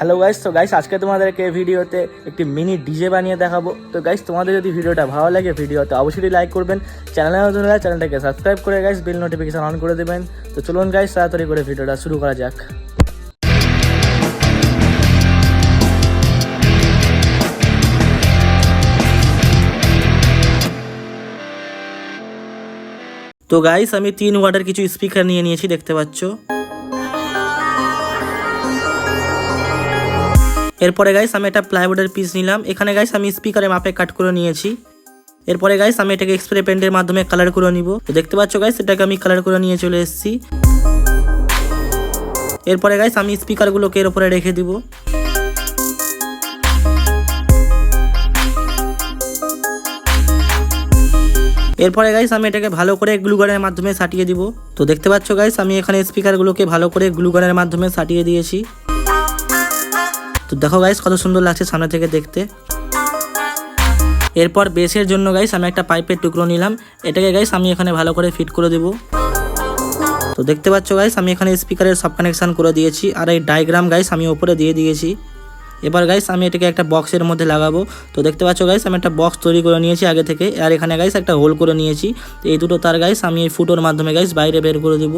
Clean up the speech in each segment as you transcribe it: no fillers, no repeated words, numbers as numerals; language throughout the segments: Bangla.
হ্যালো গাইস, তো গাইস আজকে তোমাদেরকে ভিডিওতে একটি মিনি ডিজে বানিয়ে দেখাবো। তো গাইস তোমাদের যদি ভিডিওটা ভালো লাগে ভিডিওতে অবশ্যই লাইক করবেন, চ্যানেলে নতুন হলে চ্যানেলটাকে সাবস্ক্রাইব করে গাইস বেল নোটিফিকেশন অন করে দেবেন। তো চলুন গাইস তাড়াতাড়ি করে ভিডিওটা শুরু করা যাক। তো গাইস আমি 3 ওয়াটের কিছু স্পিকার নিয়ে নিয়েছি, দেখতে পাচ্ছ। এরপরে গাইস আমি একটা প্লাইউডের পিস নিলাম। এখানে গাইস আমি স্পিকারের মাপে কাট করে নিয়েছি। এরপরে গাইস আমি এটাকে স্প্রে পেন্টের মাধ্যমে কালার করে নিব। তো দেখতে পাচ্ছ গাইস এটাকে আমি কালার করে নিয়ে চলে এসেছি। এরপরে গাইস আমি স্পিকারগুলোকে এর উপরে রেখে দিব। এরপরে গাইস আমি এটাকে ভালো করে গ্লু গানের মাধ্যমে সাটিয়ে দিব। তো দেখতে পাচ্ছ গাইস আমি এখানে স্পিকারগুলোকে ভালো করে গ্লু গানের মাধ্যমে সাটিয়ে দিয়েছি। তো দেখো গাইস কত সুন্দর লাগছে সামনে থেকে দেখতে। এরপর বেসের জন্য গাইস আমি একটা পাইপের টুকরো নিলাম, এটাকে গাইস আমি এখানে ভালো করে ফিট করে দেব। তো দেখতে পাচ্ছ গাইস আমি এখানে স্পিকারের সব কানেকশন করে দিয়েছি, আর এই ডায়াগ্রাম গাইস আমি উপরে দিয়ে দিয়েছি। এবার গাইস আমি এটাকে একটা বক্সের মধ্যে লাগাবো। তো দেখতে পাচ্ছ গাইস আমি একটা বক্স তৈরি করে নিয়েছি আগে থেকে, আর এখানে গাইস একটা হোল করে নিয়েছি। তো এই দুটো তার গাইস আমি এই ফুটোর মাধ্যমে গাইস বাইরে বের করে দেব,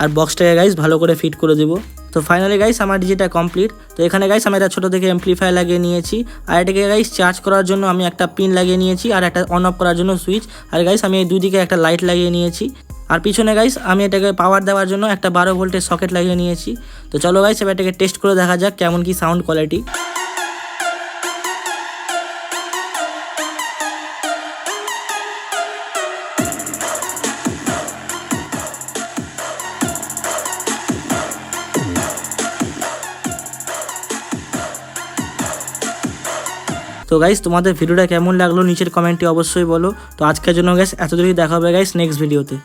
আর বক্সটাকে গাইস ভালো করে ফিট করে দেব। তো ফাইনালি গাইস আমার ডিজেটা কমপ্লিট। তো এখানে গাইস আমি একটা ছোটো থেকে এমপ্লিফায়ার লাগিয়ে নিয়েছি, আর এটাকে গাইস চার্জ করার জন্য আমি একটা পিন লাগিয়ে নিয়েছি, আর একটা অন অফ করার জন্য সুইচ। আর গাইস আমি এই দুই দিকে একটা লাইট লাগিয়ে নিয়েছি, আর পিছনে গাইস আমি এটাকে পাওয়ার দেওয়ার জন্য একটা 12 ভোল্টের সকেট লাগিয়ে নিয়েছি। তো চলো গাইস এবার এটাকে টেস্ট করে দেখা যাক কেমন কি সাউন্ড কোয়ালিটি। তো গাইস তোমাদের ভিডিওটা কেমন লাগলো নিচের কমেন্টে অবশ্যই বলো। তো আজকের জন্য গাইস এতদূরই, দেখা হবে গাইস নেক্সট ভিডিওতে।